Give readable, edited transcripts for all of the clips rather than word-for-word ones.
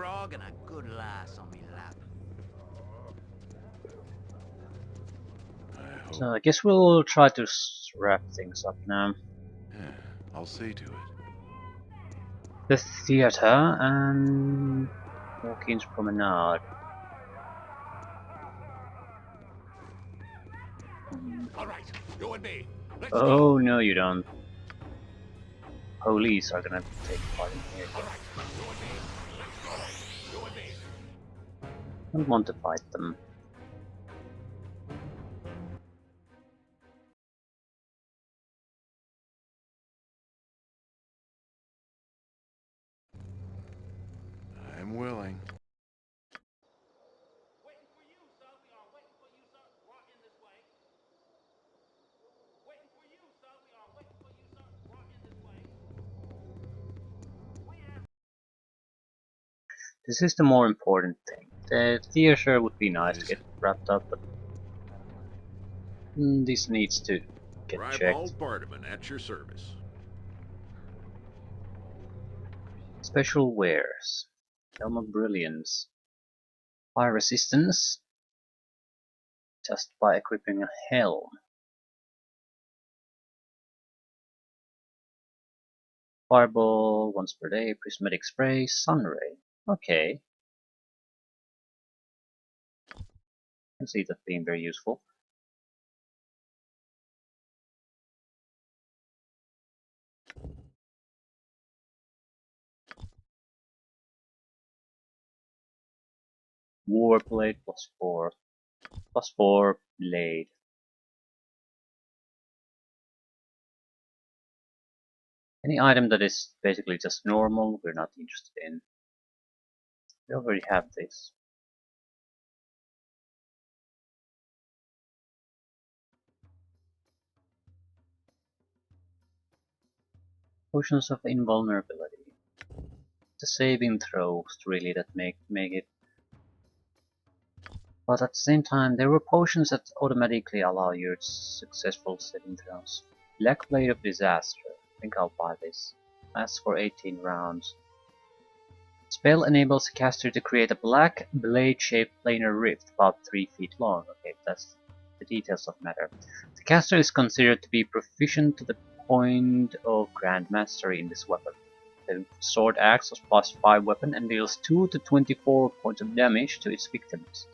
grog and a good lass on me lap. I hope. So I guess we'll try to wrap things up now. Yeah, I'll see to it. The theater and Hawkins Promenade. All right, you and me. Let's Oh go. no, you don't. Police are gonna take part in here. All right, you and me. Let's go. You and me. I don't want to fight them. I'm willing. Waiting for you, sir. We are waiting for you, sir. Walk in this way. Waiting for you, sir. We are waiting for you, sir. Walk in this way. We have. This is the more important thing. The theater would be nice to Is get it? wrapped up, but this needs to get checked. Ribald Bardaman at your service. Special wares. Helm of Brilliance. Fire resistance. Just by equipping a helm. Fireball once per day, prismatic spray, sunray. Okay. I can see that being very useful. Warblade +4. +4 blade. Any item that is basically just normal, we're not interested in. We already have this. Potions of invulnerability. The saving throws really that make it. But at the same time, there were potions that automatically allow you successful saving throws. Black Blade of Disaster. I think I'll buy this. Lasts for 18 rounds. Spell enables the caster to create a black blade-shaped planar rift about 3 feet long. Okay, that's the details of matter. The caster is considered to be proficient to the point of Grand Mastery in this weapon. The sword acts as +5 weapon and deals 2 to 24 points of damage to its victims.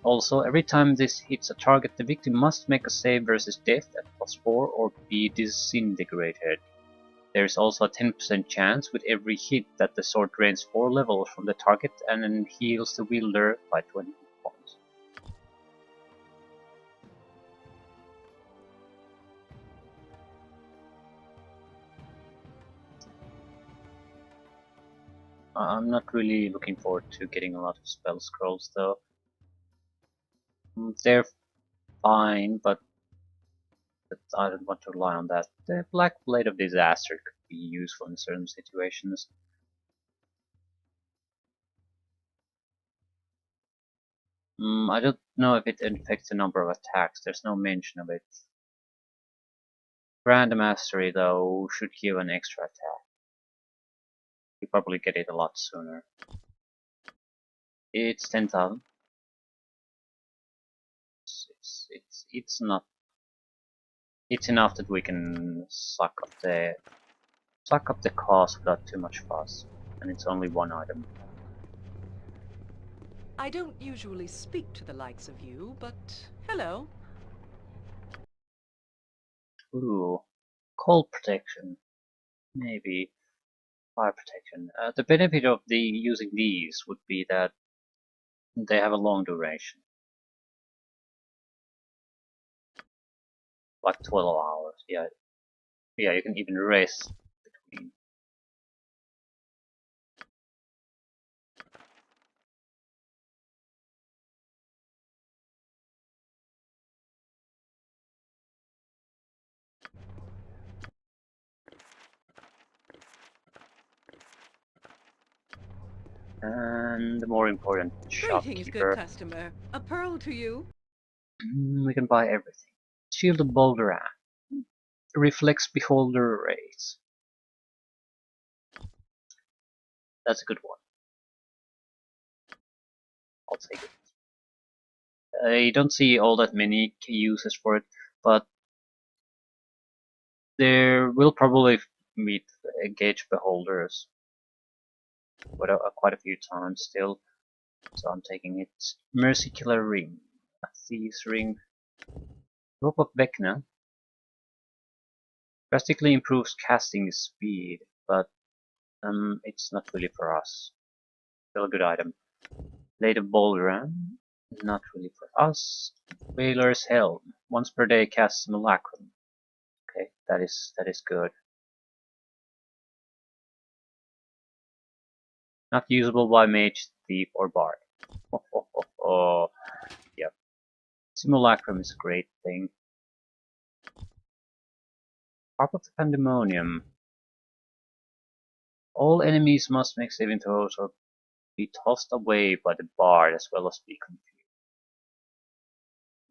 Also, every time this hits a target, the victim must make a save versus death at +4 or be disintegrated. There is also a 10% chance with every hit that the sword drains 4 levels from the target and then heals the wielder by 20 points. I'm not really looking forward to getting a lot of spell scrolls though. They're fine, but I don't want to rely on that. The Black Blade of Disaster could be useful in certain situations. I don't know if it affects the number of attacks, there's no mention of it. Grand Mastery though should give an extra attack. You probably get it a lot sooner. It's 10,000. It's not. It's enough that we can suck up the cost without too much fuss, and it's only one item. I don't usually speak to the likes of you, but hello. Ooh, cold protection, maybe fire protection. The benefit of using these would be that they have a long duration, like 12 hours. Yeah, yeah, you can even rest between. And the more important, Greetings, good shopkeeper. customer. A pearl to you. We can buy everything. Shield of Baldur reflects beholder rays. That's a good one. I'll take it. I don't see all that many uses for it, but there will probably meet Gauge Beholders quite a few times still, so I'm taking it. Mercy Killer Ring, a Thieves Ring, Rope of Vecna. Drastically improves casting speed, but it's not really for us. Still a good item. Blade of Baldur, not really for us. Whaler's Helm, once per day casts Simulacrum. Okay, that is good. Not usable by mage, thief, or bard. Oh. Yep. Simulacrum is a great thing. Harp of the Pandemonium. All enemies must make saving throws or be tossed away by the bard as well as be confused.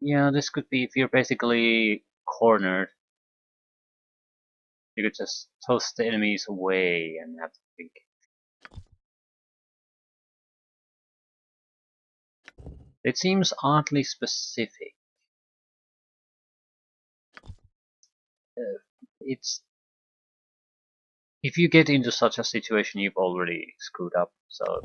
Yeah, this could be if you're basically cornered. You could just toss the enemies away and have to think. It seems oddly specific. It's if you get into such a situation, you've already screwed up. So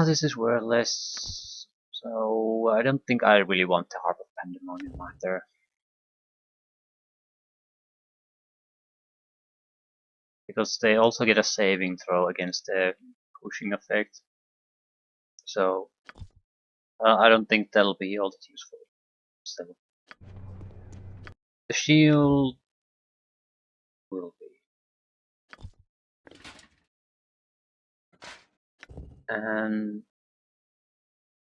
this is worthless. So I don't think I really want the Harp of Pandemonium either. Because they also get a saving throw against the pushing effect. So I don't think that'll be all that useful. So the shield will be. And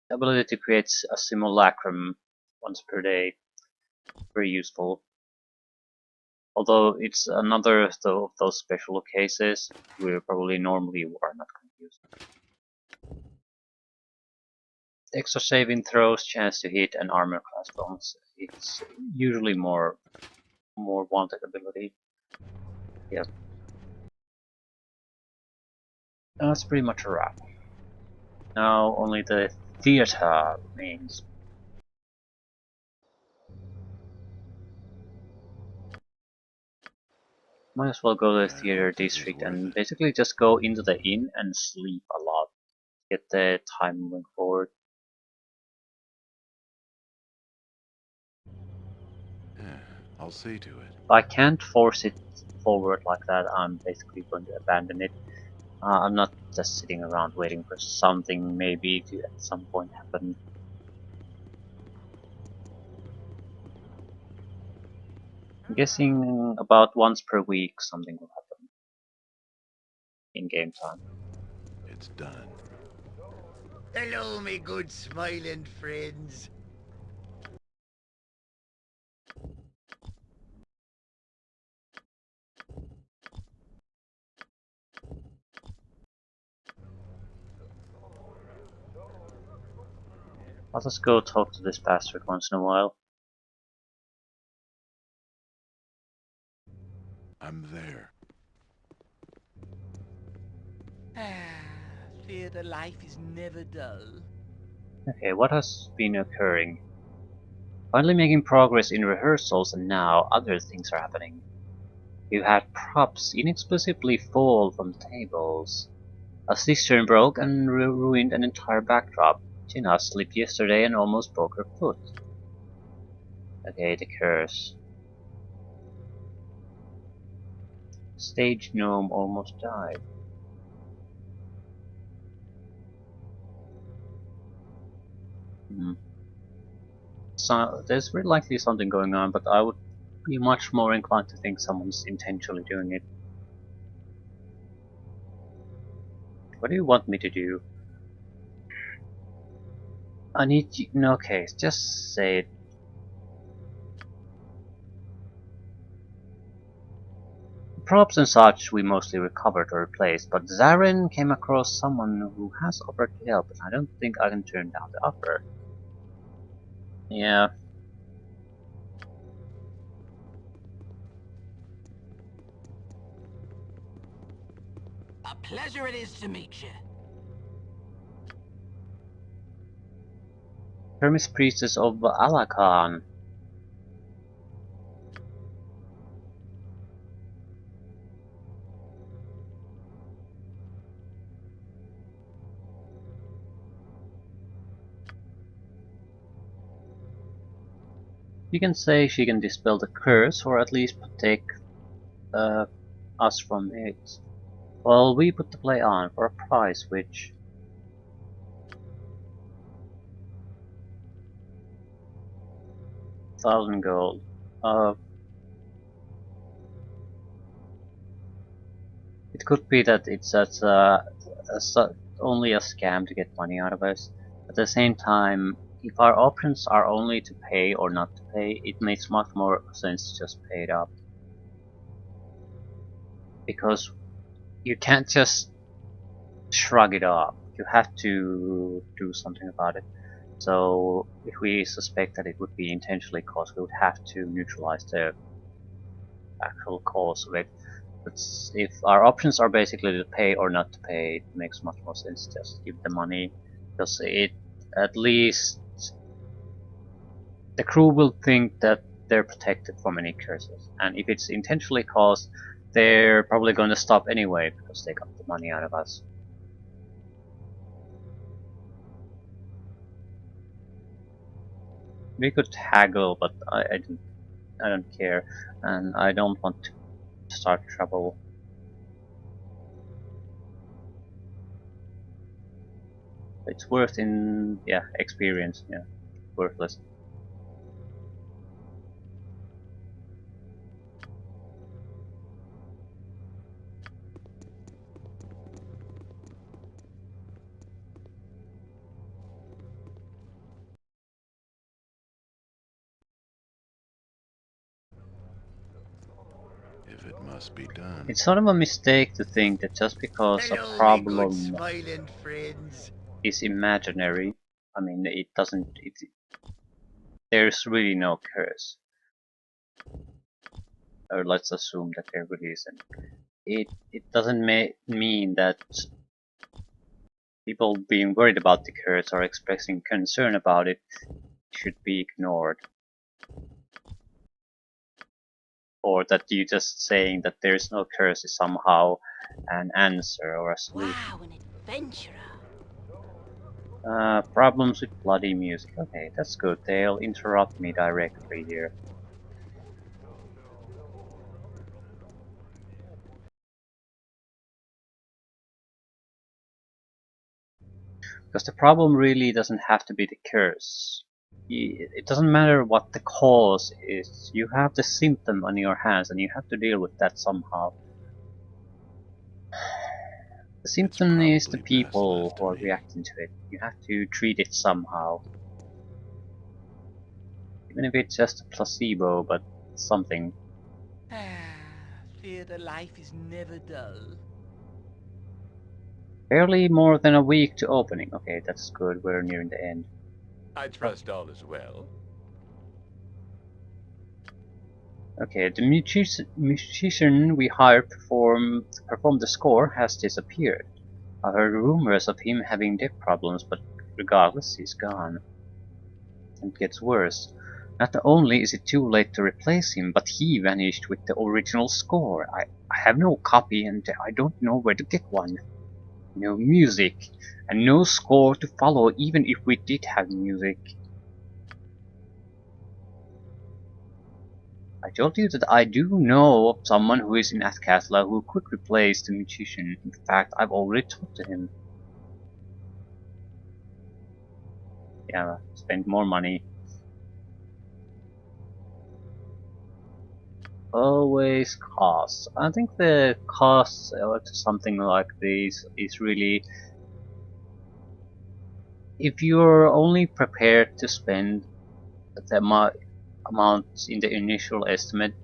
the ability to create a simulacrum once per day, very useful. Although it's another of those special cases where probably normally you are not going to use it. Extra saving throws, chance to hit, and armor class bonus. It's usually more wanted ability. Yep. That's pretty much a wrap. Now only the theater remains. Might as well go to the I theater hope this is district worth and it. basically just go into the inn and sleep a lot. Get the time moving forward. Yeah, I'll see to it. If I can't force it forward like that, I'm basically going to abandon it. I'm not just sitting around waiting for something maybe to at some point happen. I'm guessing about once per week something will happen in game time. It's done. Hello, me good smiling friends. I'll just go talk to this bastard once in a while. I'm there. Theatre life is never dull. Okay, what has been occurring? Finally making progress in rehearsals, and now other things are happening. You had props inexplicably fall from tables. A cistern broke and ruined an entire backdrop. Tina slipped yesterday and almost broke her foot. Okay, the curse. Stage gnome almost died. So there's very likely something going on, but I would be much more inclined to think someone's intentionally doing it. What do you want me to do? I need you. No, okay, just say it. Props and such we mostly recovered or replaced, but Zarin came across someone who has offered to help, and I don't think I can turn down the offer. Yeah. A pleasure it is to meet you. Hermes Priestess of Alakan. You can say she can dispel the curse, or at least protect us from it. Well, we put the play on for a price, which... 1,000 gold. It could be that it's only a scam to get money out of us. At the same time, if our options are only to pay or not to pay, it makes much more sense to just pay it up. Because you can't just shrug it off. You have to do something about it. So if we suspect that it would be intentionally caused, we would have to neutralize the actual cause of it. But if our options are basically to pay or not to pay, it makes much more sense to just give the money, because it at least the crew will think that they're protected from any curses, and if it's intentionally caused, they're probably going to stop anyway because they got the money out of us. We could haggle, but I don't care, and I don't want to start trouble. It's worth in experience, worthless. If it must be done. It's sort of a mistake to think that just because a Hello, me good problem smiling friends. is imaginary, I mean, there's really no curse. Or let's assume that there really isn't. It doesn't mean that people being worried about the curse or expressing concern about it should be ignored. Or that you just saying that there's no curse is somehow an answer or a solution. Wow, an adventurer. Problems with bloody music. Okay, that's good. They'll interrupt me directly here. Because the problem really doesn't have to be the curse. It doesn't matter what the cause is. You have the symptom on your hands and you have to deal with that somehow. The symptom is the probably best people left who to are me. reacting to it. You have to treat it somehow. Even if it's just a placebo, but something. Theatre life is never dull. Barely more than a week to opening. Okay, that's good. We're nearing the end. I trust all is well. Okay, the musician we hired to perform the score has disappeared. I heard rumors of him having dick problems, but regardless, he's gone. And it gets worse. Not only is it too late to replace him, but he vanished with the original score. I have no copy and I don't know where to get one. No music, and no score to follow even if we did have music. I told you that I do know of someone who is in Athkatla who could replace the musician. In fact, I've already talked to him. Yeah, spend more money. Always costs. I think the cost to something like this is really... If you're only prepared to spend the amount in the initial estimate,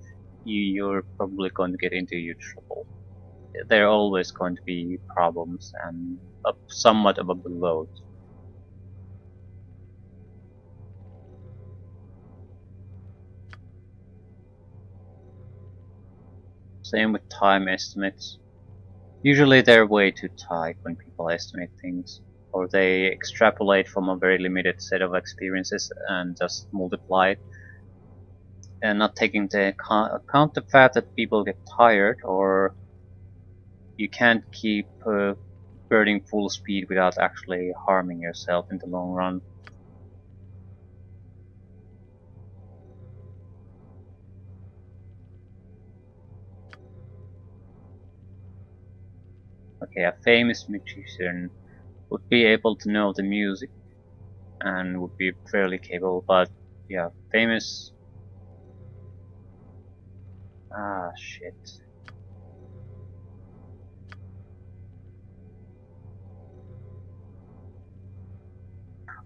you're probably going to get into huge trouble. There are always going to be problems and somewhat of a bloat. Same with time estimates. Usually they're way too tight when people estimate things. or they extrapolate from a very limited set of experiences and just multiply it, and not taking into account the fact that people get tired, or you can't keep burning full speed without actually harming yourself in the long run. Okay, a famous musician would be able to know the music and would be fairly capable, but yeah, famous... Ah, shit.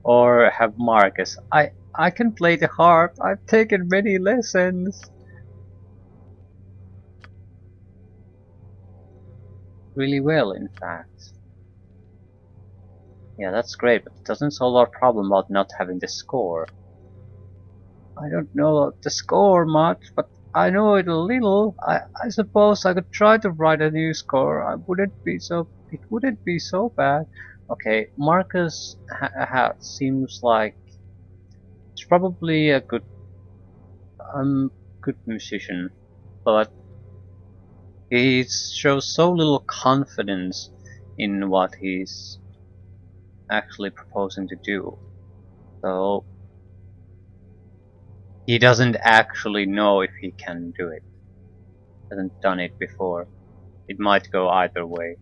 Or have Marcus. I can play the harp. I've taken many lessons. Really well, in fact. Yeah, that's great, but it doesn't solve our problem about not having the score. I don't know the score much, but I know it a little. I suppose I could try to write a new score. It wouldn't be so bad. Okay, Marcus seems like he's probably a good musician, but he shows so little confidence in what he's actually proposing to do. So he doesn't actually know if he can do it. Hasn't done it before. It might go either way.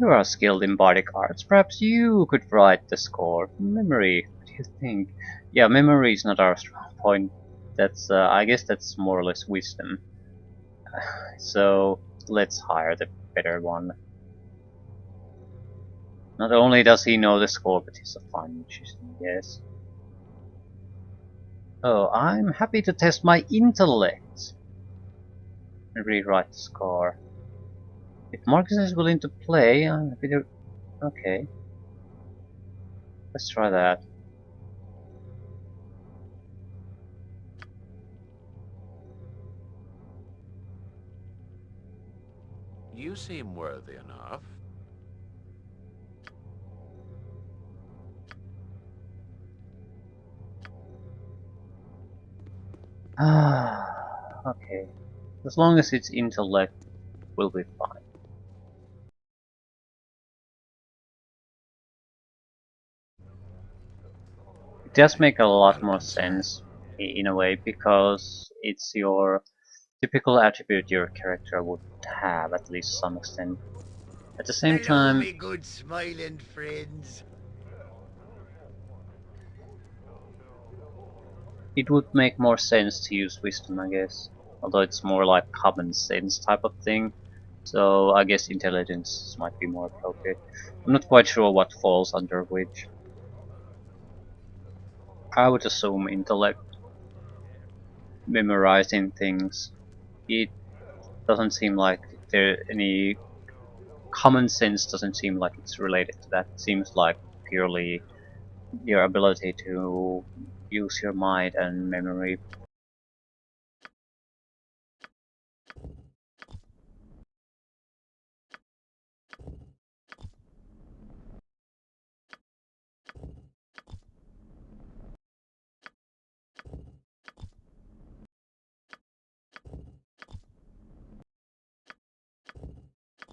You are skilled in bardic arts. Perhaps you could write the score. Memory. What do you think? Yeah, memory is not our strong point. That's I guess that's more or less wisdom. So let's hire the better one. Not only does he know the score, but he's a fine musician, yes. Oh, I'm happy to test my intellect and rewrite the score. If Marcus is willing to play, I'm happy to... Okay. Let's try that. You seem worthy enough. Ah, okay. As long as it's intellect, we'll be fine. It does make a lot Well more done, sir. sense, in a way, because it's your typical attribute your character would have, at least to some extent. At the same Hello, time, me good smiling friends. it would make more sense to use wisdom, I guess. Although it's more like common sense type of thing. So I guess intelligence might be more appropriate. I'm not quite sure what falls under which. I would assume intellect. Memorizing things. It doesn't seem like there any common sense doesn't seem like it's related to that. It seems like purely your ability to use your mind and memory.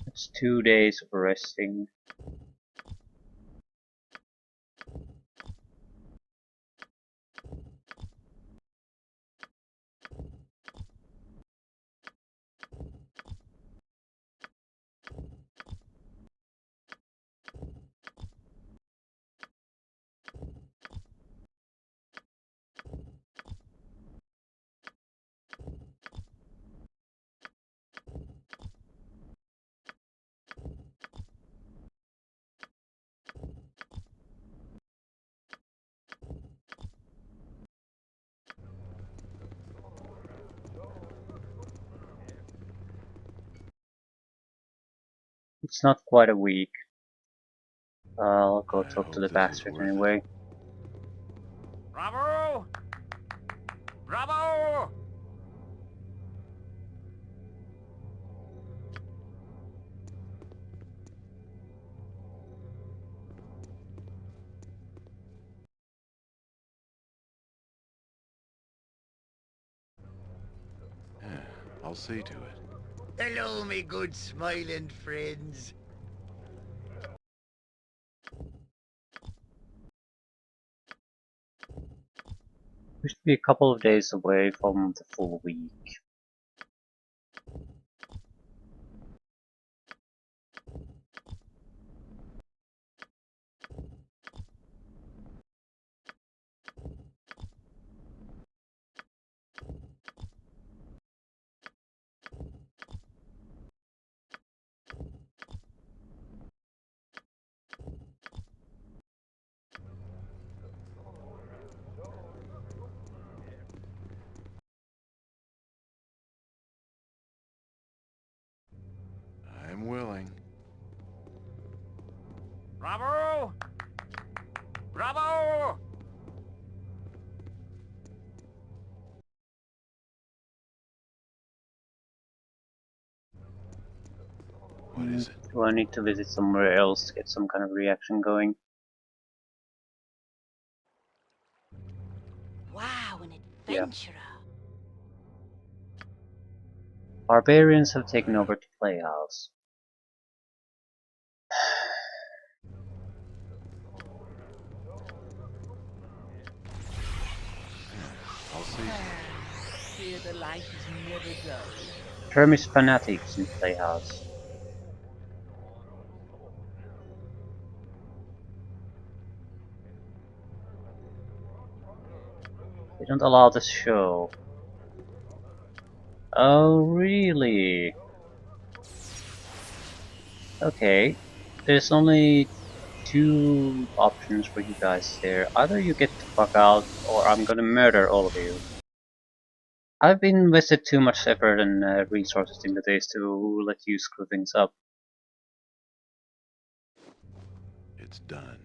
It's 2 days of resting. It's not quite a week. I'll go I talk to hope the this is bastard worth it. anyway. Bravo! Bravo! I'll see to it. Hello, me good smiling friends. We should be a couple of days away from the full week. I'm willing. Bravo! Bravo! What is it? Do I need to visit somewhere else to get some kind of reaction going? Wow, an Yeah. adventurer. Barbarians have taken over the playhouse. I'll see to it. Fear the light is never dull. Term is fanatics in playhouse. They don't allow this show. Oh, really? Okay. There's only two options for you guys there. Either you get the fuck out, or I'm gonna murder all of you. I've invested too much effort and resources into this to let you screw things up. It's done.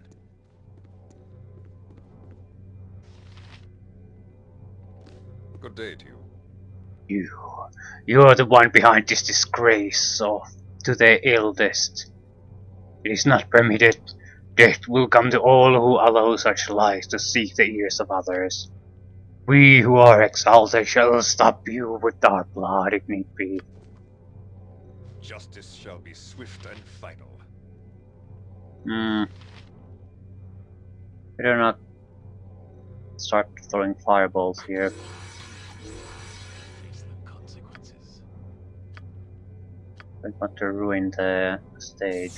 Good day to you. You're the one behind this disgrace to the eldest. It is not permitted. Death will come to all who allow such lies to seek the ears of others. We who are exalted shall stop you with our blood if need be. Justice shall be swift and final. Better not start throwing fireballs here. Face the consequences. Don't want to ruin the stage.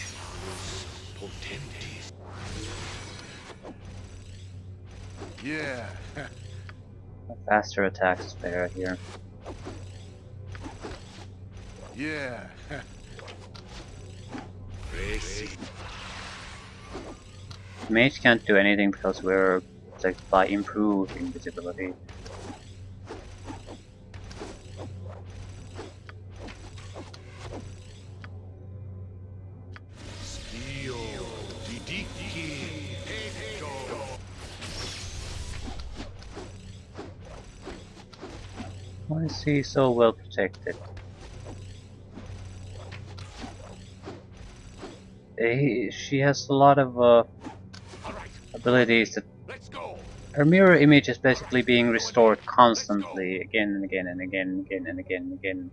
Yeah. A faster attack is better here. Yeah. Mage can't do anything because we're protected by improved invisibility. Why is he so well protected? She has a lot of abilities that her mirror image is basically being restored constantly, again and again and again and again and again and again.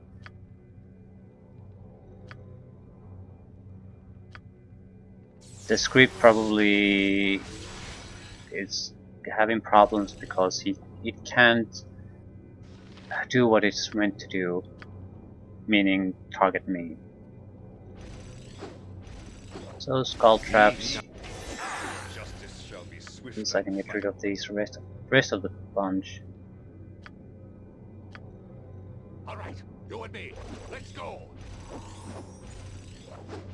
The script probably is having problems because it can't do what it's meant to do, meaning target me. So skull traps. Justice shall be swift. At least I can get rid of these rest of the bunch. All right, you and me. Let's go.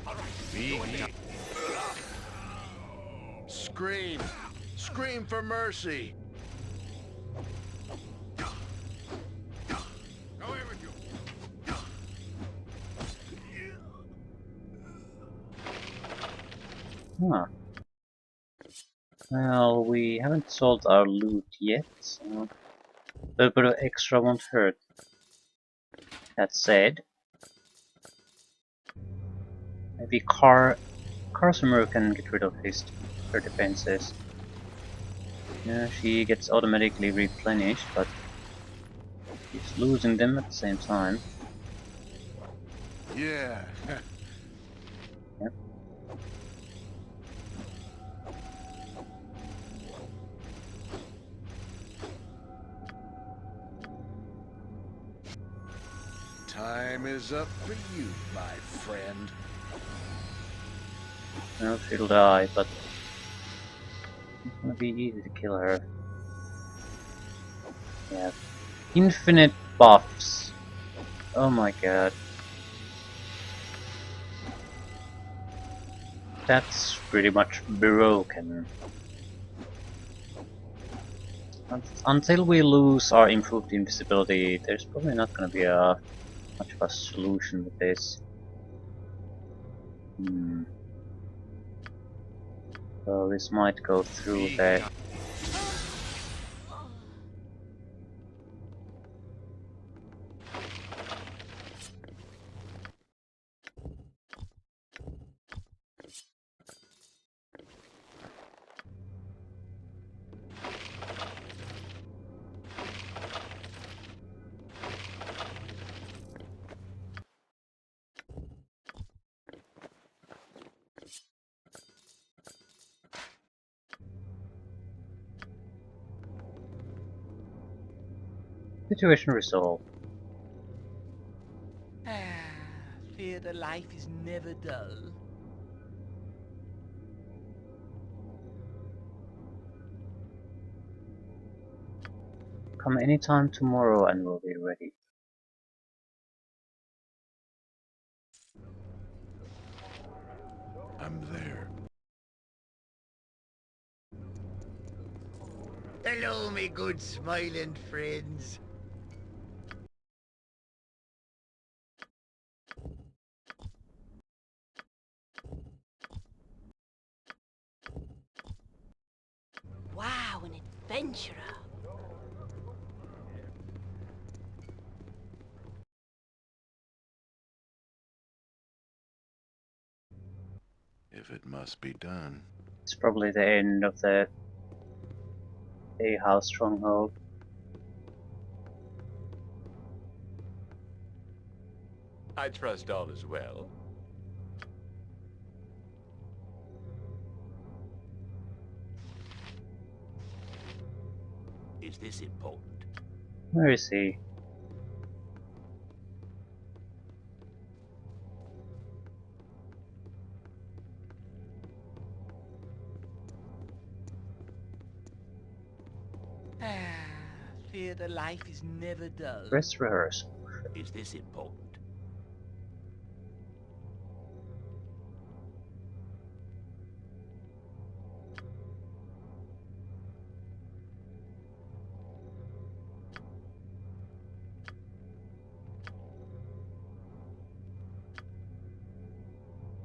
All right, You and me. Scream! Scream for mercy! away with you. Huh. Well, we haven't sold our loot yet, so a little bit of extra won't hurt. That said, maybe Carsumer can get rid of her defenses. Yeah, she gets automatically replenished, but she's losing them at the same time. Yeah. Yep. Time is up for you, my friend. No, she'll die, but it's gonna be easy to kill her. Yeah. Infinite buffs. Oh my god. That's pretty much broken. Until we lose our improved invisibility, there's probably not gonna be a much of a solution with this. So this might go through there. Situation resolved. Fear the life is never dull. Come anytime tomorrow and we'll be ready. I'm there. Hello, me good smiling friends. Wow, an adventurer. If it must be done. It's probably the end of the A house stronghold. I trust all is well. Is this important? Where is he? Fear the life is never dull. Dress rehearsal. Is this important?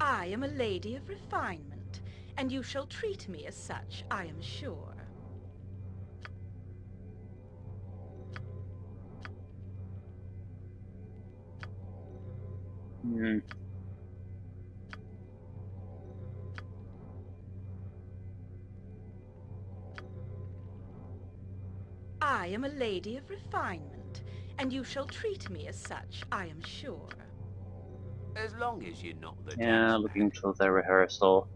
I am a lady of refinement, and you shall treat me as such, I am sure. I am a lady of refinement, and you shall treat me as such, I am sure. As long as you're not the Yeah, tax looking man. through the rehearsal.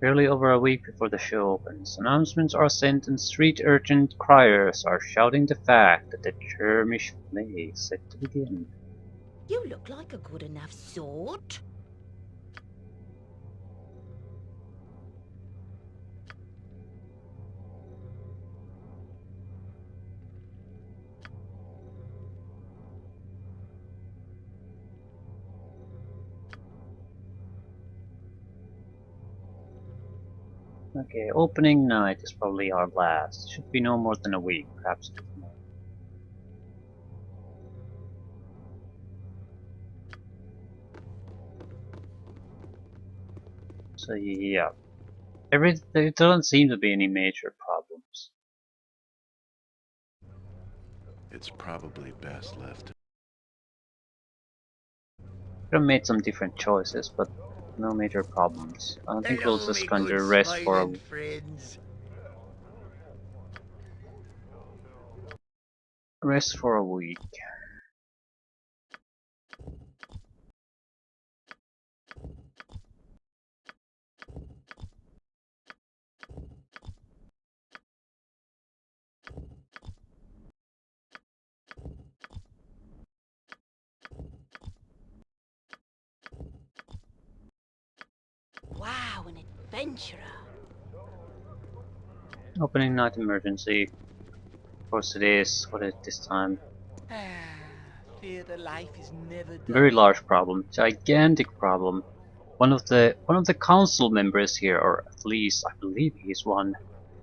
Barely over a week before the show opens, announcements are sent and street urchin criers are shouting the fact that the Chermish play is set to begin. You look like a good enough sort. Okay, opening night is probably our last. Should be no more than a week, perhaps a bit more. So yeah, there doesn't seem to be any major problems. It's probably best left Could have made some different choices, but no major problems. I think we'll Hello, just me going good to rest for smiling friends. a week. Wow, an adventurer. Opening night emergency. Of course it is. What is it this time? Fear the life is never Very done. large problem. Gigantic problem. One of the council members here, or at least I believe he's one.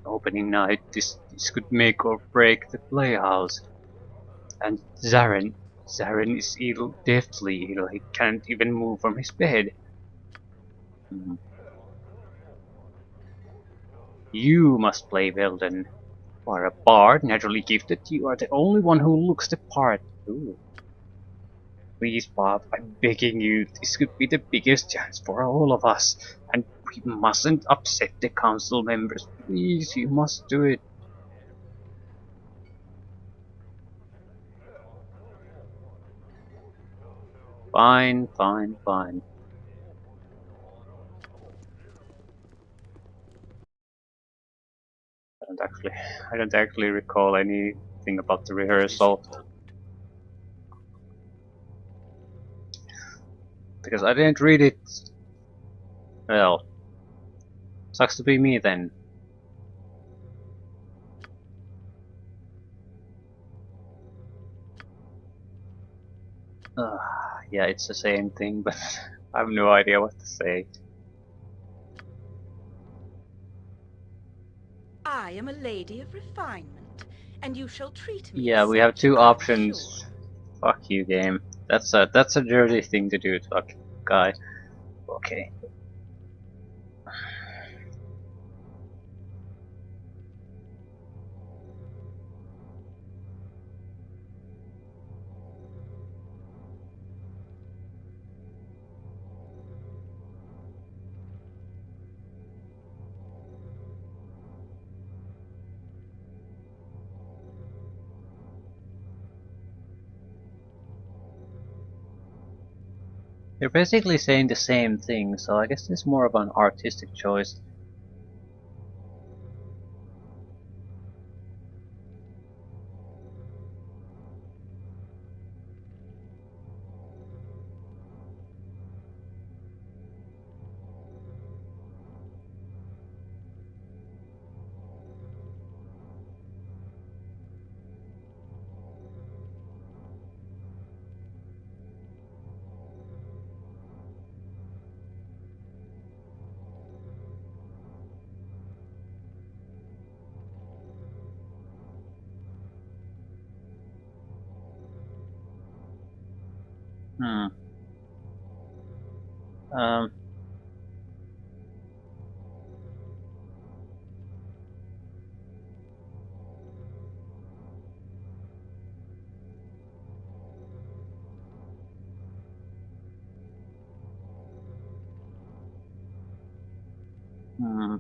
Opening night. This could make or break the playhouse. And Zaren is ill, deathly ill. He can't even move from his bed. Hmm. You must play well then. You are a bard, naturally gifted. You are the only one who looks the part. Ooh. Please, Bob, I'm begging you. This could be the biggest chance for all of us. And we mustn't upset the council members. Please, you must do it. Fine, fine, fine. I don't actually recall anything about the rehearsal. Because I didn't read it. Well, sucks to be me then. Yeah, it's the same thing, but I have no idea what to say. I am a lady of refinement, and you shall treat me Yeah, as we have such, two I am options. sure. Fuck you, game. That's a dirty thing to do, fuck guy. Okay. They're basically saying the same thing, so I guess it's more of an artistic choice. Hmm. Um. Hmm.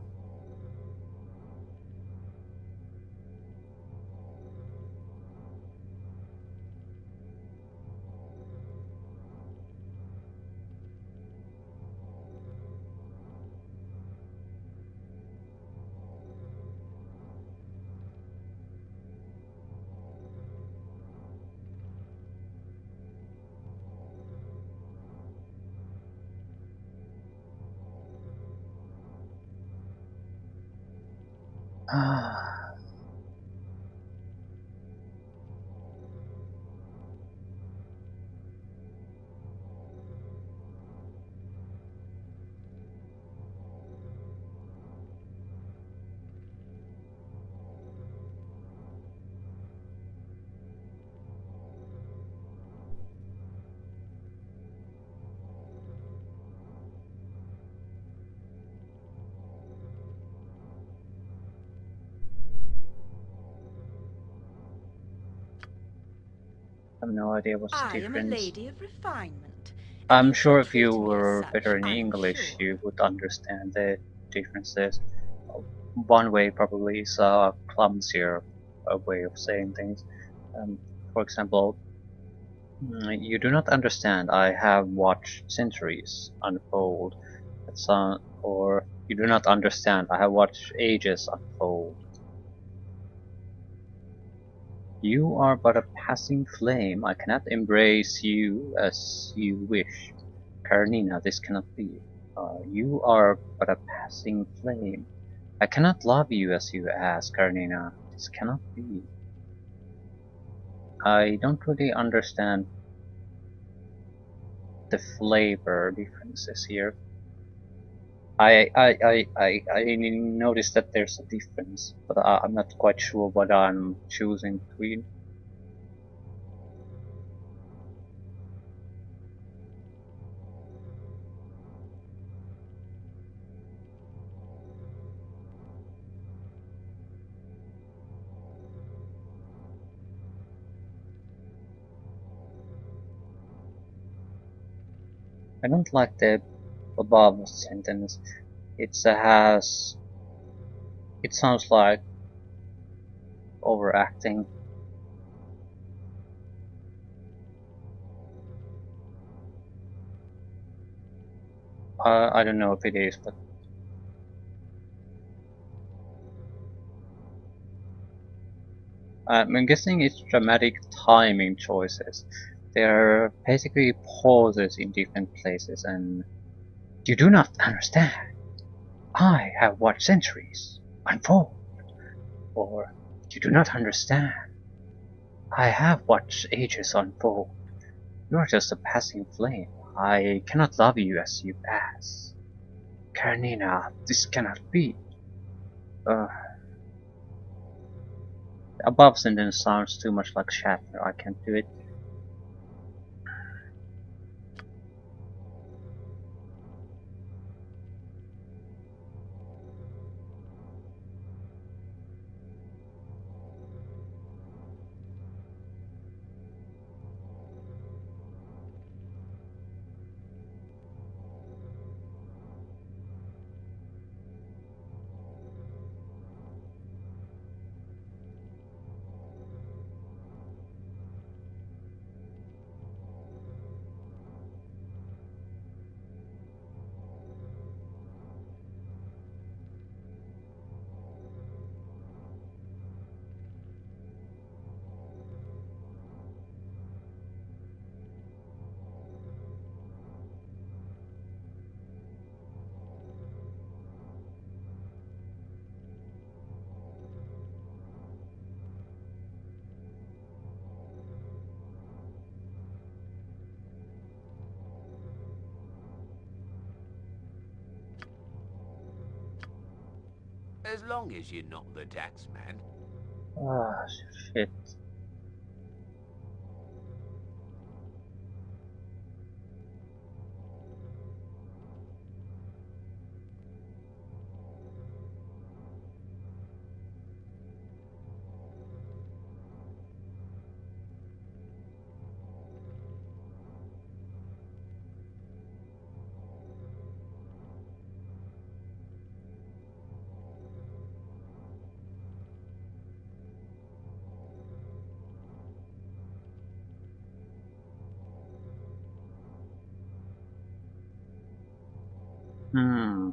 I have no idea what's the I am a difference. lady of refinement, I'm you shall sure if you treat me as were such, better in I am English, sure. you would understand the differences. One way probably is a clumsier way of saying things. For example, you do not understand. I have watched centuries unfold. Or you do not understand. I have watched ages unfold. You are but a passing flame. I cannot embrace you as you wish. Karenina, this cannot be. You are but a passing flame. I cannot love you as you ask, Karenina. This cannot be. I don't really understand the flavor differences here. I noticed that there's a difference, but I'm not quite sure what I'm choosing between. I don't like the above sentence. It has. It sounds like overacting. I don't know if it is, but I'm guessing it's dramatic timing choices. They're basically pauses in different places, and you do not understand. I have watched centuries unfold. Or you do not understand. I have watched ages unfold. You are just a passing flame. I cannot love you as you pass. Karenina, this cannot be. Uh, the above sentence sounds too much like Shatner. I can't do it. As long as you're not the taxman. Ah, shit. Hmm.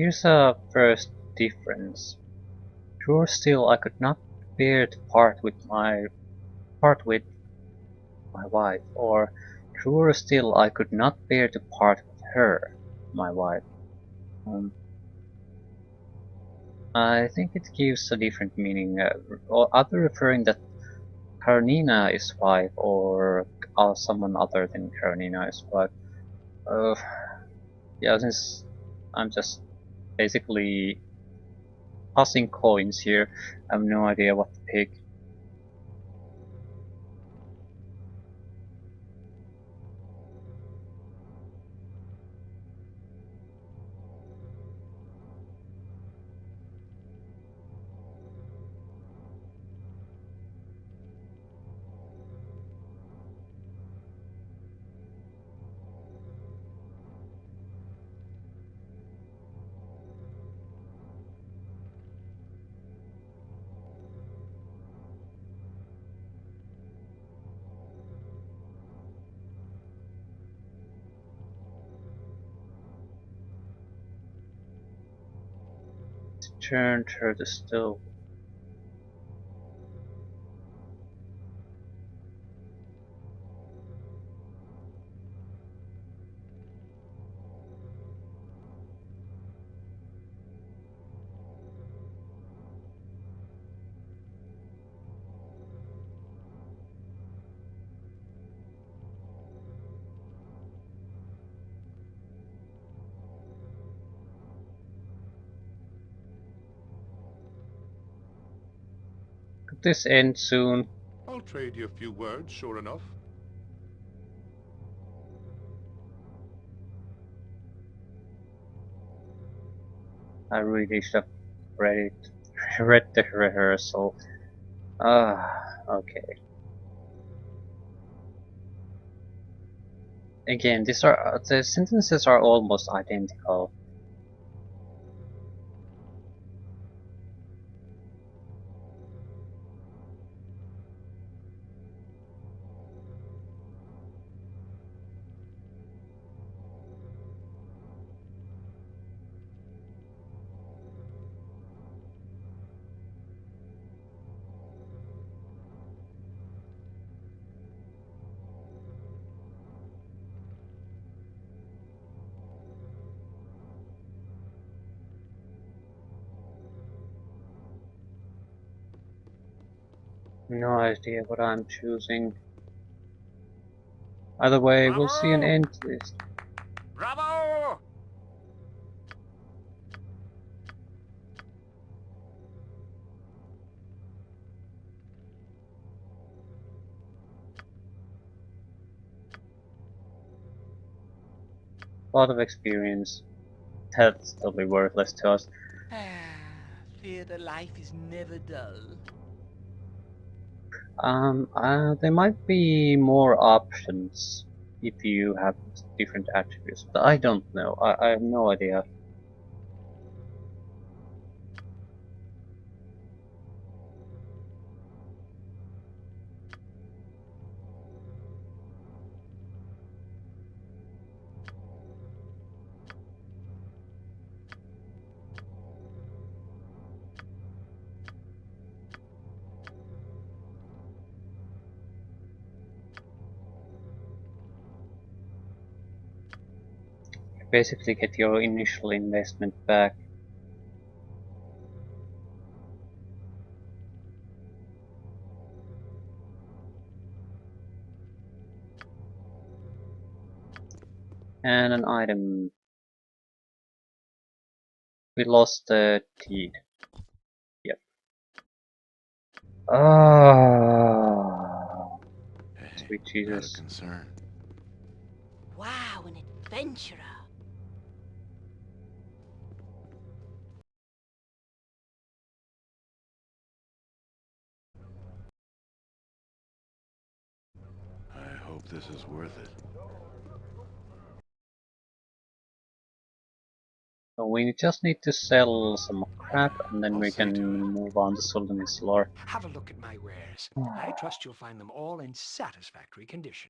Here's a first difference. Sure, still I could not bear to part with my wife, or truer still I could not bear to part with her, my wife. I think it gives a different meaning, or either referring that Karenina is wife or someone other than Karenina is wife. Uh, yeah, since I'm just basically tossing coins here, I have no idea what to pick. Turned her to stone. Could this end soon? I'll trade you a few words, sure enough. I really should have read read the rehearsal. Okay. Again, the sentences are almost identical. No idea what I'm choosing. Either way, we'll see an Bravo! end to this. Bravo! A lot of experience. That's totally worthless to us. Theatre life is never dull. There might be more options if you have different attributes, but I don't know. I have no idea. You basically get your initial investment back. And an item. We lost the teeth. Yep. Ah, sweet Jesus. Concern. Wow, an adventurer. I hope this is worth it. So we just need to sell some crap and then I'll we see to can it. move on to Suldanesselar. Have a look at my wares. I trust you'll find them all in satisfactory condition.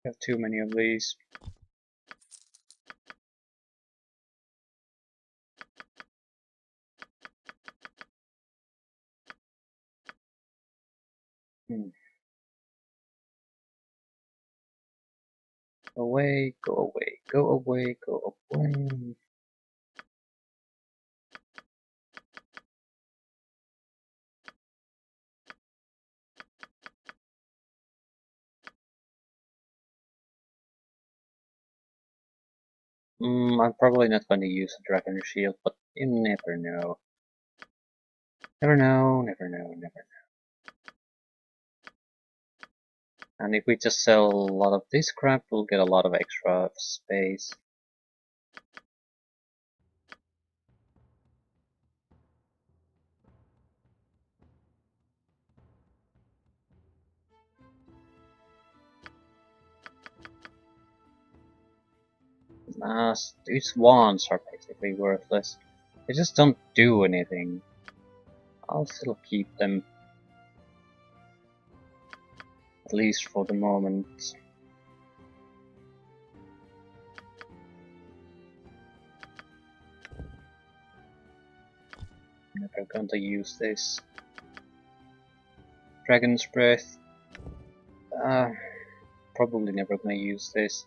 have too many of these. Away, go away, go away, go away. I'm probably not going to use a dragon shield, but you never know. Never know, never know, never know. And if we just sell a lot of this crap, we'll get a lot of extra space. These wands are basically worthless. They just don't do anything. I'll still keep them. At least for the moment. Never going to use this. Dragon's Breath. Probably never going to use this.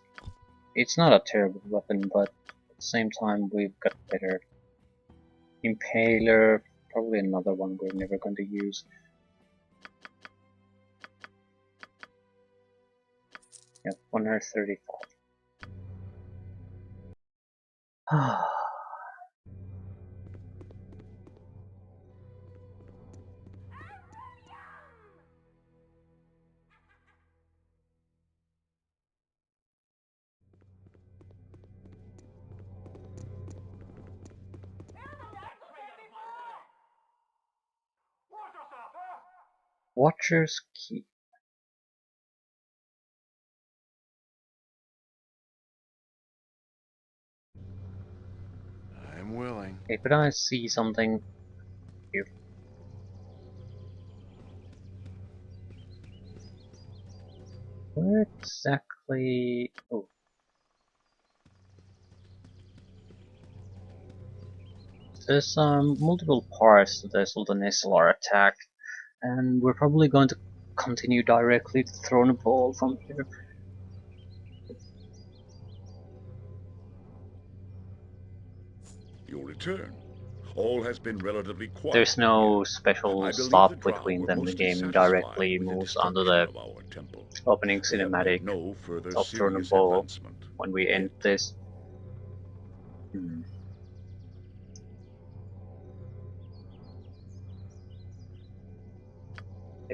It's not a terrible weapon, but at the same time we've got better. Impaler, probably another one we're never going to use. Yep, 135. Watcher's Key. I'm willing. Okay, but I see something here. Where exactly? Oh. There's multiple parts to the Suldanesselar attack, and we're probably going to continue directly to Throne of Ball from here. You'll return. All has been relatively quiet. There's no special I believe stop the drow between were them. The mostly game satisfied directly with the moves onto the destruction of our temple. opening They have made cinematic no further of Throne of serious Ball advancement. when we end this.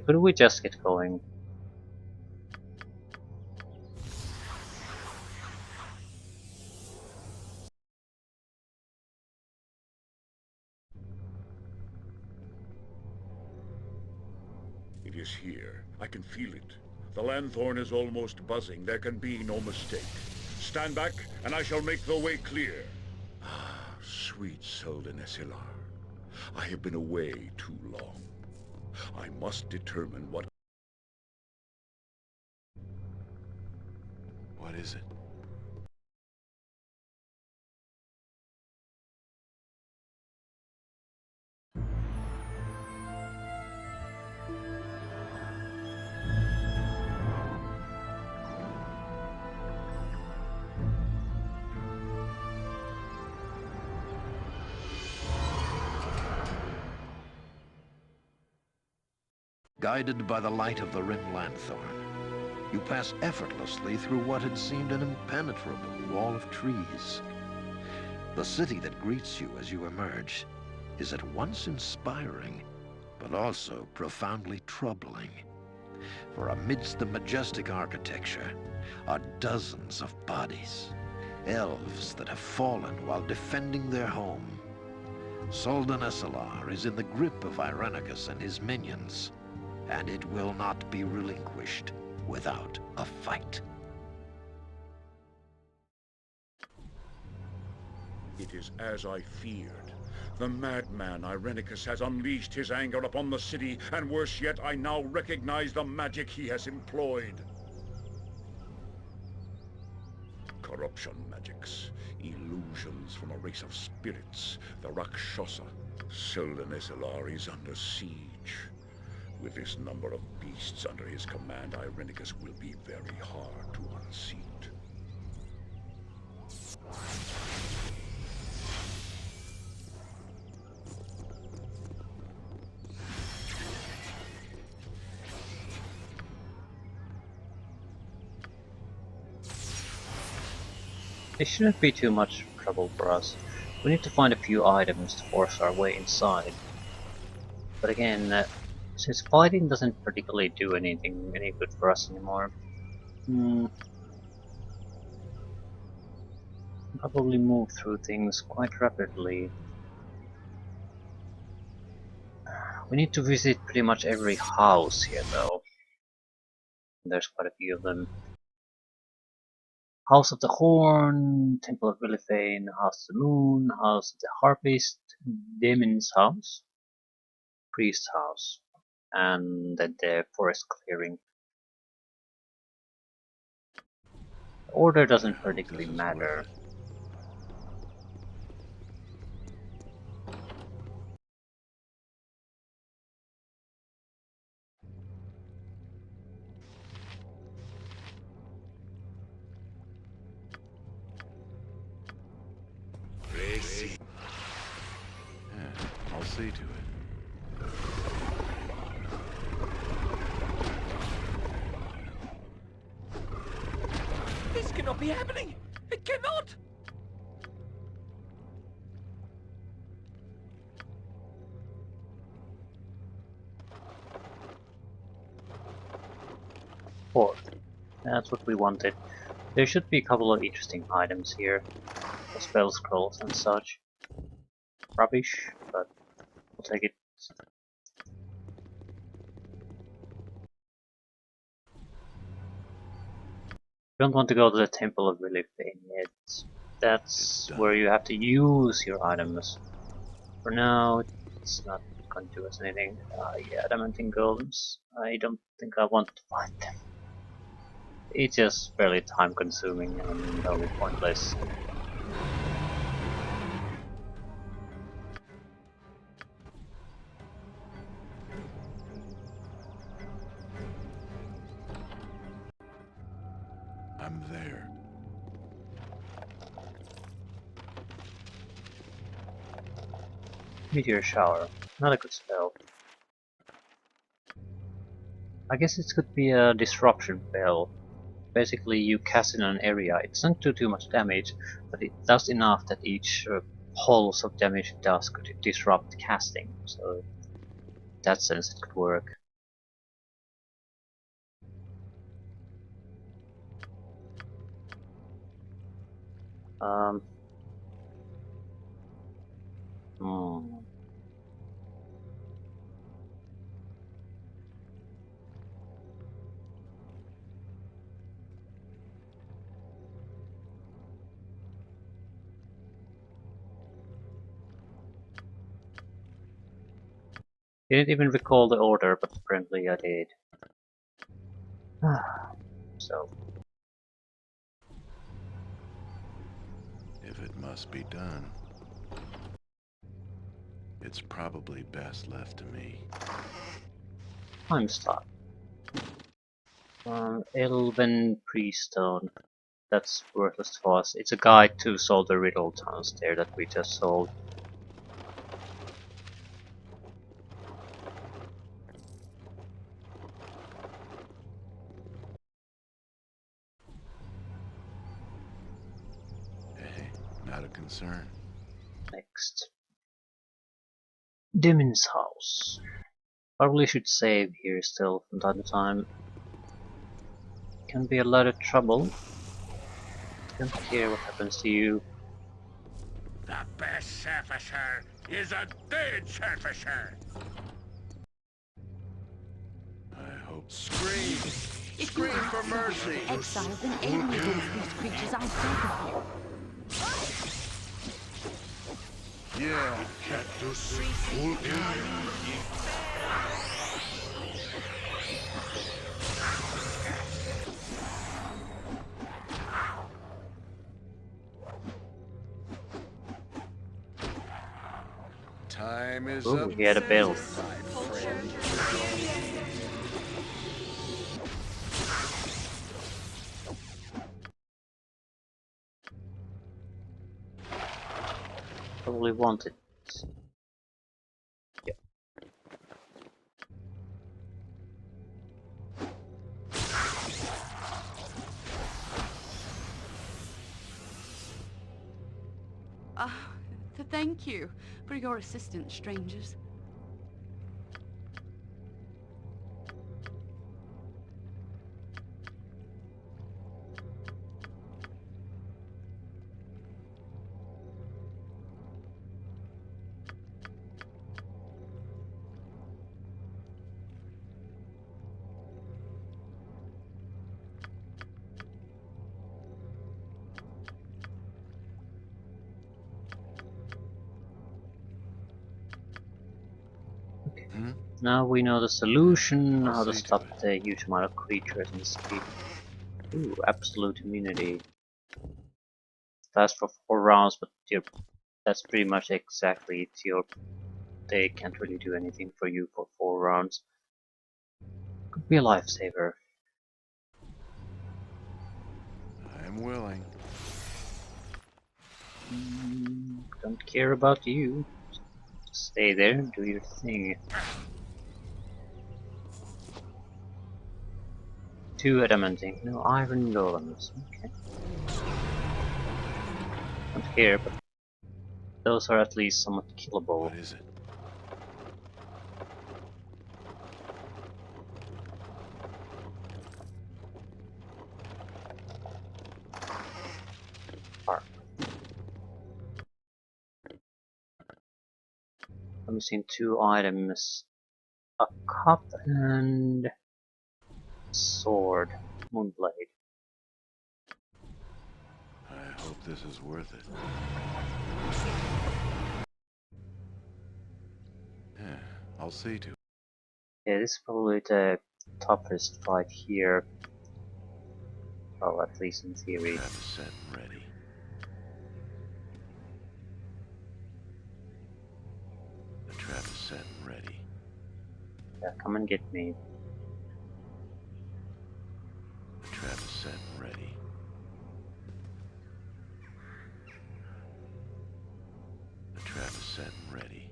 Could we just get going? It is here. I can feel it. The lanthorn is almost buzzing. There can be no mistake. Stand back, and I shall make the way clear. Ah, sweet Suldanesselar. I have been away too long. I must determine what... What is it? Guided by the light of the rim lanthorn, you pass effortlessly through what had seemed an impenetrable wall of trees. The city that greets you as you emerge is at once inspiring, but also profoundly troubling. For amidst the majestic architecture are dozens of bodies, elves that have fallen while defending their home. Suldanesselar is in the grip of Irenicus and his minions, and it will not be relinquished without a fight. It is as I feared. The madman Irenicus has unleashed his anger upon the city, and worse yet, I now recognize the magic he has employed. corruption magics, illusions from a race of spirits, the Rakshasa. Suldanesselar is under siege. With this number of beasts under his command, Irenicus will be very hard to unseat. It shouldn't be too much trouble for us. We need to find a few items to force our way inside. But again, since fighting doesn't particularly do any good for us anymore, probably move through things quite rapidly. We need to visit pretty much every house here though. There's quite a few of them. House of the Horn, Temple of Willifane, House of the Moon, House of the Harpist, Demon's House, Priest's House, and then the Forest Clearing. The order doesn't particularly matter. Yeah, I'll see to it. This cannot be happening! It cannot! Fourth. That's what we wanted. There should be a couple of interesting items here. The spell scrolls and such. Rubbish, but we'll take it. Don't want to go to the Temple of Willifane yet. That's where you have to use your items. For now, it's not going to do us anything. Yeah, adamantine golems. I don't think I want to fight them. It's just fairly time consuming and totally pointless. I'm there. Meteor shower. Not a good spell. I guess it could be a disruption spell. Basically, you cast in an area. It doesn't do too much damage, but it does enough that each pulse of damage it does could disrupt casting. So, in that sense, it could work. Didn't even recall the order, but apparently I did. So. If it must be done, it's probably best left to me. Time stop. Elven Prieststone. That's worthless to us. It's a guide to solve the riddle downstairs that we just solved. Hey, not a concern. Next. Demon's House. Probably should save here still from time to time. Can be a lot of trouble. Don't care what happens to you. The best surfacer is a dead surfacer! I hope Scream! If Scream you for mercy! exile, then any against these creatures unstoppable. Yeah, Cactus. time is Ooh, up. he had a belt. Probably wanted. Yep. Thank you for your assistance, strangers. Now we know the solution, I'll how to see to stop it. the huge amount of creatures in this game. Ooh, absolute immunity. Lasts for 4 rounds, but that's pretty much exactly it. They can't really do anything for you for 4 rounds. Could be a lifesaver. I'm willing. Don't care about you. Just stay there and do your thing. 2 adamanting, no iron golems. Okay. Don't care, but those are at least somewhat killable. What is it? I'm missing 2 items. A cup and sword. Moonblade. I hope this is worth it. Yeah, I'll see to it. Yeah, this is probably the toughest fight here. Well, at least in theory. Trap is set and ready. The trap is set and ready. Yeah, come and get me. The trap is set and ready. The trap is set and ready.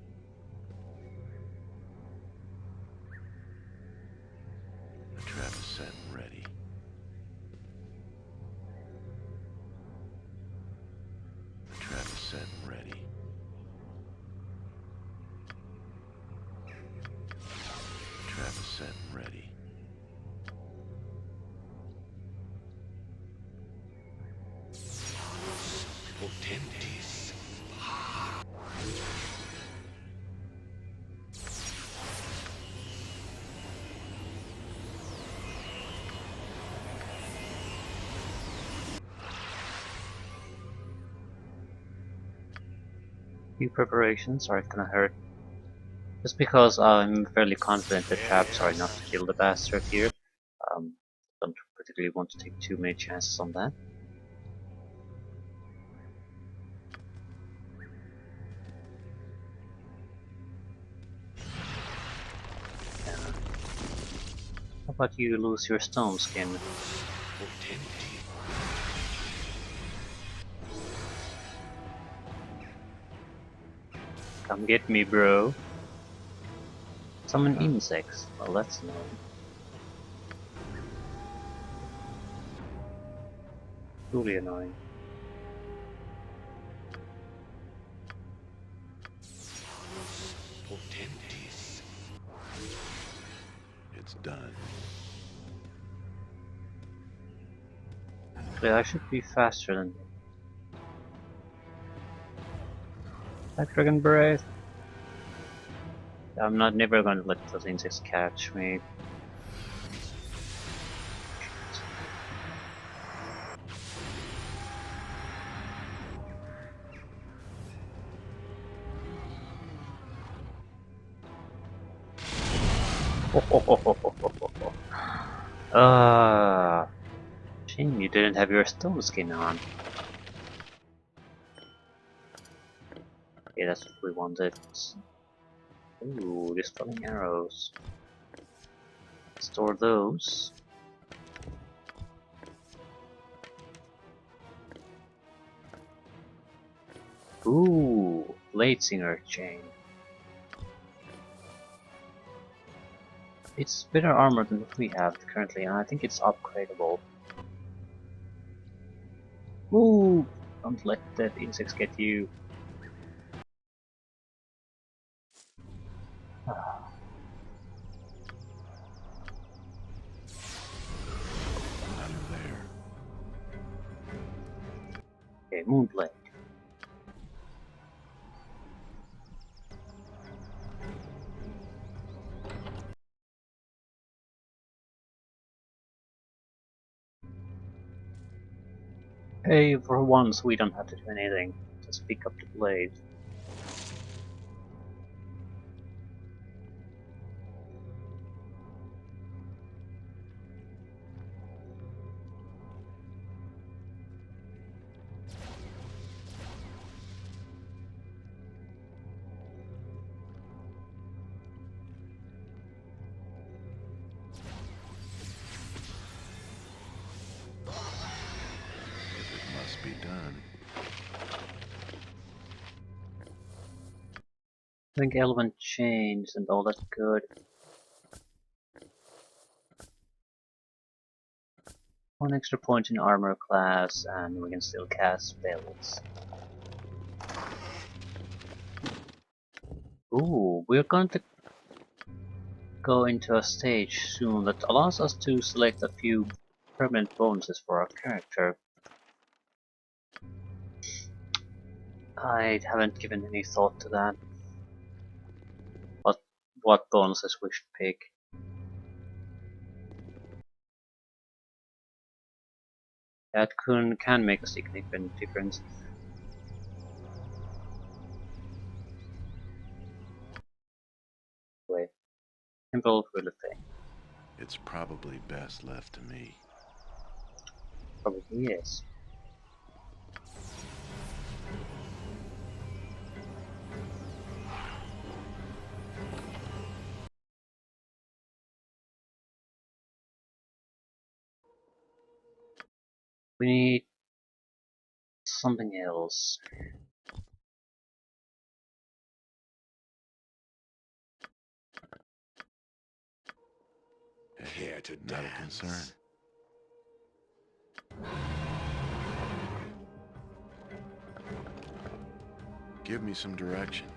The trap is set and ready. The trap is set and ready. The trap is set and ready. Potentis. Few preparations aren't gonna hurt. Just because I'm fairly confident the traps are enough to kill the bastard here. Don't particularly want to take too many chances on that. How about you lose your stone skin? Come get me, bro. Summon insects. Well, that's annoying. Truly annoying. Potentis. It's done. Yeah, I should be faster than him. Black Dragon Breath. I'm not never gonna let those insects catch me. Shame you didn't have your stone skin on. Yeah, that's what we wanted. Ooh, dispelling arrows. Store those. Ooh, Blade Singer chain. It's better armor than what we have currently, and I think it's upgradable. Ooh, don't let that insects get you. Under there. Okay, Moonblade. Hey, for once we don't have to do anything. Just pick up the blade. If it must be done. I think Elven chains and all that good. One extra point in armor class, and we can still cast spells. Ooh, we're going to go into a stage soon that allows us to select a few permanent bonuses for our character. I haven't given any thought to that. What bonuses we should pick. That can make a significant difference. Wait, Temple will thing. It's probably best left to me. Probably is. We need something else. Here to Not a dance. concern. Give me some direction.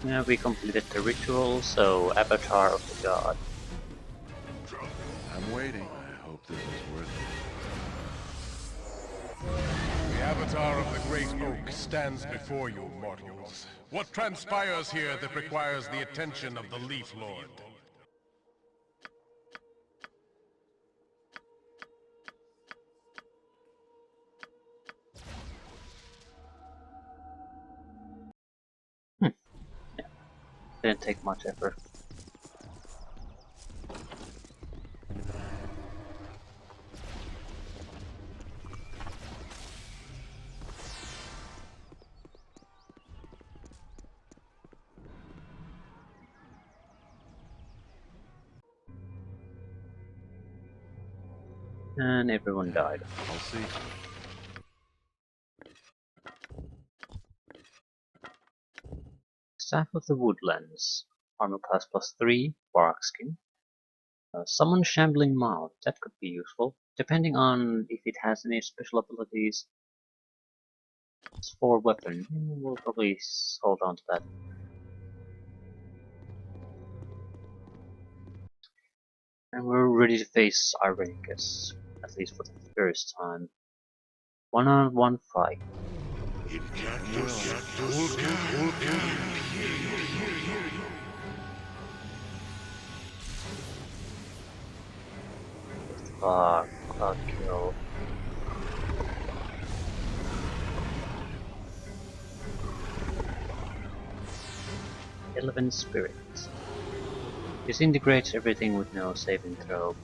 Yeah, we completed the ritual, so Avatar of the God. I'm waiting. I hope this is worth it. The Avatar of the Great Oak stands before you, mortals. What transpires here that requires the attention of the Leaf Lord? Didn't take much effort. And everyone died. I'll see. Staff of the Woodlands. Armor class +3, bark skin. Summon Shambling Mouth, that could be useful, depending on if it has any special abilities. It's for weapon, we'll probably hold on to that. And we're ready to face Irenicus, at least for the first time. One-on-one fight. Fuck, cloud kill. Eleven spirits. Disintegrates everything with no saving throw.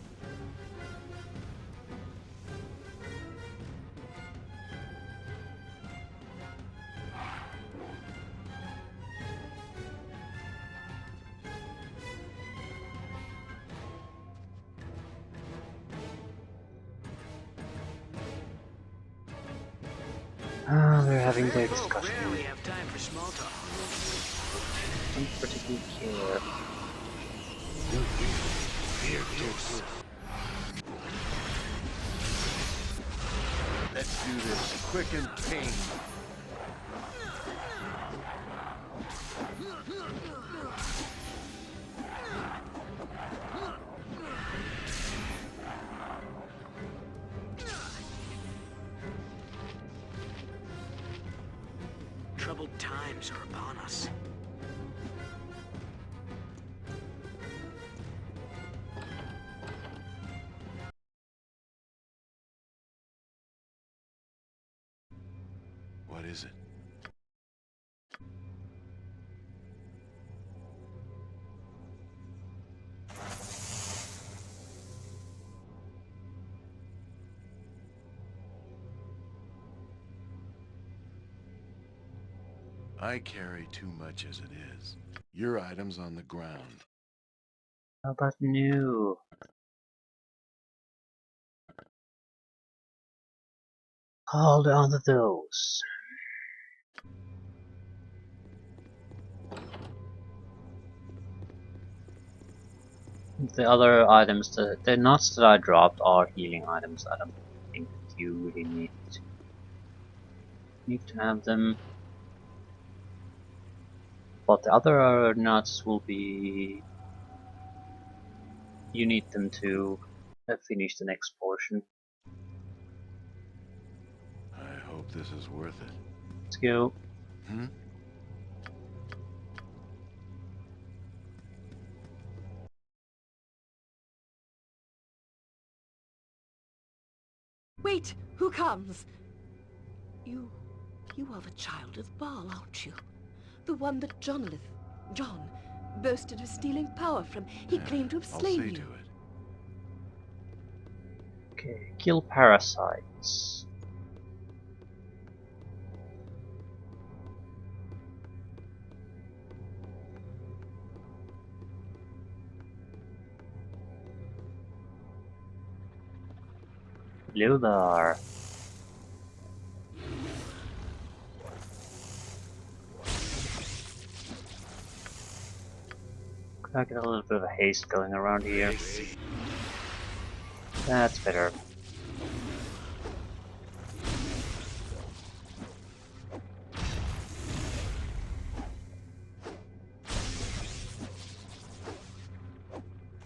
They're having their discussion. Rarely have time for small talk. Don't particularly care. Let's do this quick and clean. Troubled times are upon us. What is it? I carry too much as it is. Your item's on the ground. How about new? Hold on to those. The other items, the nuts that I dropped are healing items. I don't think that you really need to have them. But the other nuts will be... You need them to finish the next portion. I hope this is worth it. Let's go. Hmm? Wait, who comes? You are the child of Baal, aren't you? The one that John boasted of stealing power from. He claimed to have slain I'll see you. to it. Okay, kill parasites. Baldur. Could I get a little bit of a haste going around here? That's better.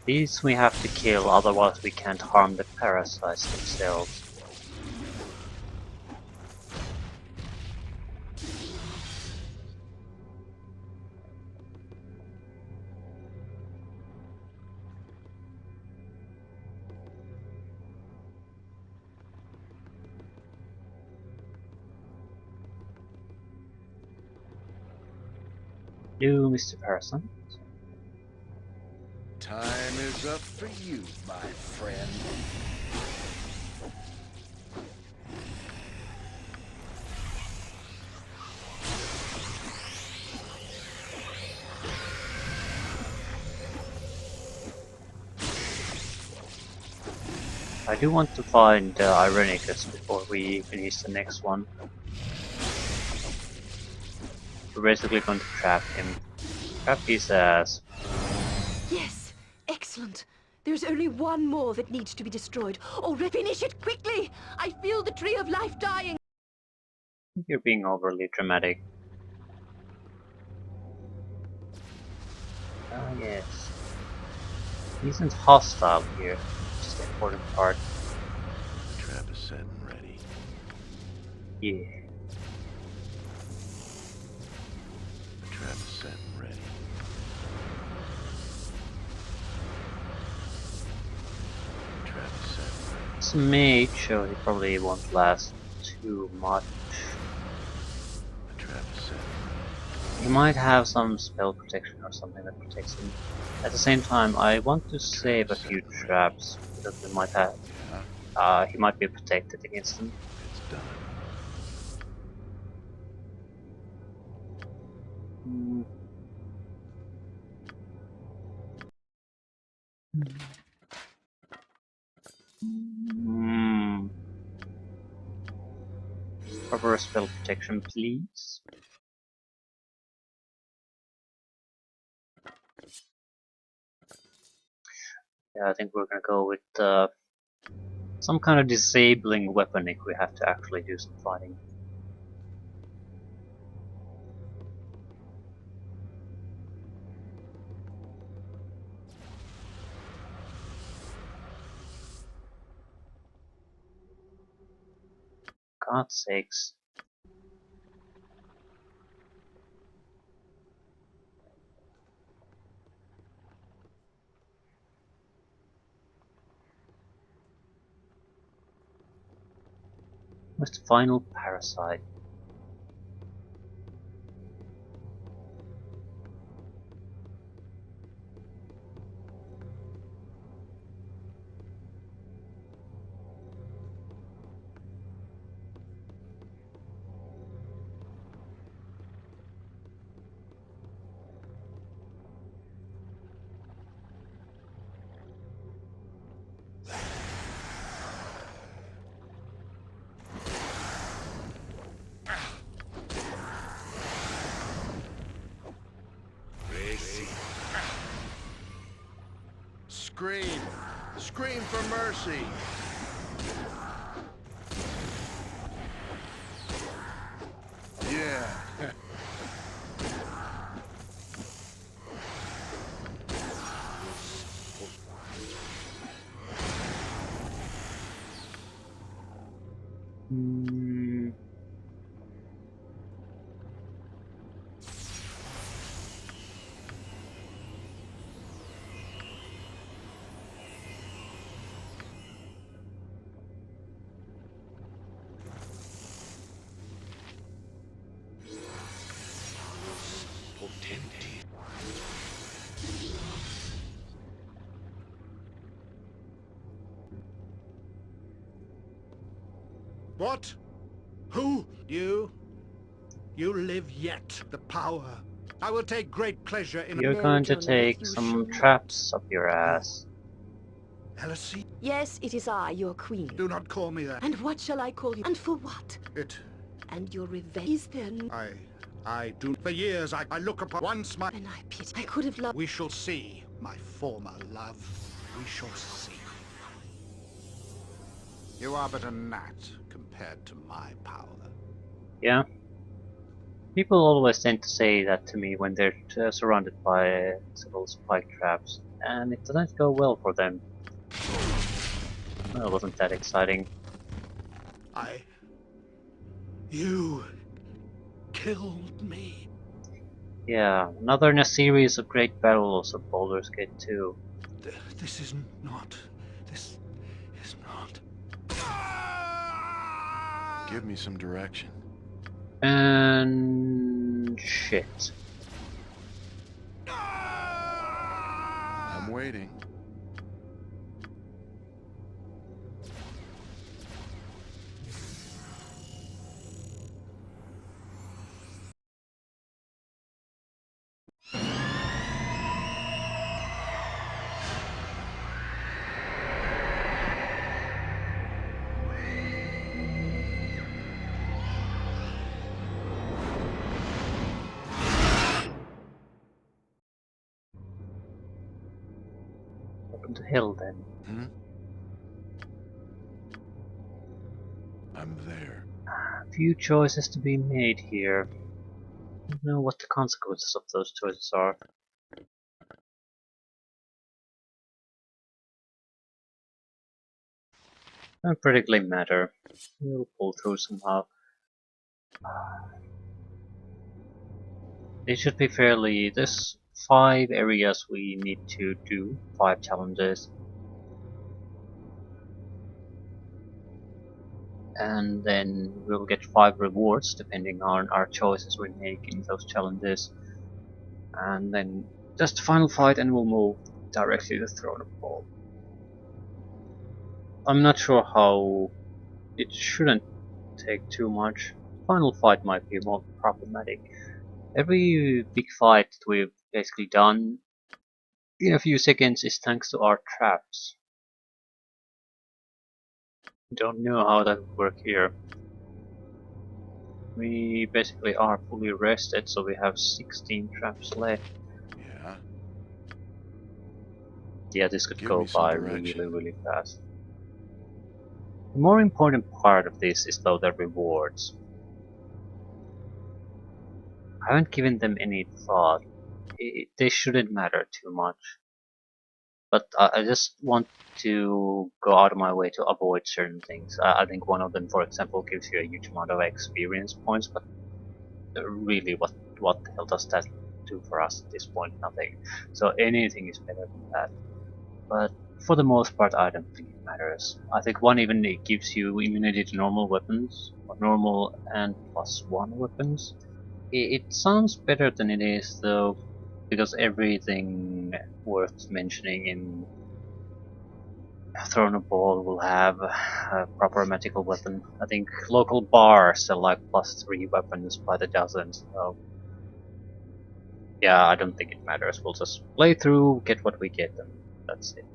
These we have to kill, otherwise we can't harm the parasites themselves. Hello, Mr. Parasite. Time is up for you, my friend. I do want to find Irenicus before we finish the next one. We're basically going to trap him. Trap his ass. Yes, excellent. There's only one more that needs to be destroyed. Already finish it quickly! I feel the tree of life dying! You're being overly dramatic. Ah, yes. He isn't hostile here, which is the important part. The trap is set and ready. Yeah. The trap is set and ready. The trap is set and ready. It's a mage, so he probably won't last too much. The trap is set and ready. He might have some spell protection or something that protects him. At the same time, I want to save a few traps because we might have. He might be protected against them. It's done. Proper spell protection, please. Yeah, I think we're gonna go with some kind of disabling weapon if we have to actually do some fighting. God's sakes. What's the final parasite? Scream! Scream for mercy! Yeah. What? Who? You? You live yet. The power. I will take great pleasure in... You're going to take some traps up your ass. Elsie? Yes, it is I, your queen. Do not call me that. And what shall I call you? And for what? It... And your revenge is there... I do... For years I look upon once my... And I pity... I could have loved... We shall see, my former love. We shall see. You are but a gnat compared to my power. Yeah. People always tend to say that to me when they're surrounded by several spike traps, and it doesn't go well for them. Well, it wasn't that exciting. You killed me. Yeah, another in a series of great battles of Baldur's Gate 2. This is not... This is not... Give me some direction. And... shit. I'm waiting. Welcome to hell then. Hmm? I'm there. Few choices to be made here. I don't know what the consequences of those choices are. Don't particularly matter. We'll pull through somehow. It should be fairly... there's 5 areas we need to do, 5 challenges. and then we'll get 5 rewards depending on our choices we make in those challenges, and then just final fight and we'll move directly to Throne of Ball. I'm not sure how. It shouldn't take too much. Final fight might be more problematic. Every big fight that we've basically done in a few seconds is thanks to our traps. Don't know how that would work here. We basically are fully rested, so we have 16 traps left. Yeah? Yeah, this could Give go me some by direction. really fast. The more important part of this is though the rewards. I haven't given them any thought. They shouldn't matter too much. But I just want to go out of my way to avoid certain things. I think one of them, for example, gives you a huge amount of experience points, but really what the hell does that do for us at this point? Nothing. So anything is better than that. But for the most part, I don't think it matters. I think one even it gives you immunity to normal weapons, or normal and +1 weapons. It sounds better than it is though, because everything worth mentioning in Throne of Ball will have a proper magical weapon. I think local bars sell like +3 weapons by the dozen, so yeah, I don't think it matters. We'll just play through, get what we get, and that's it.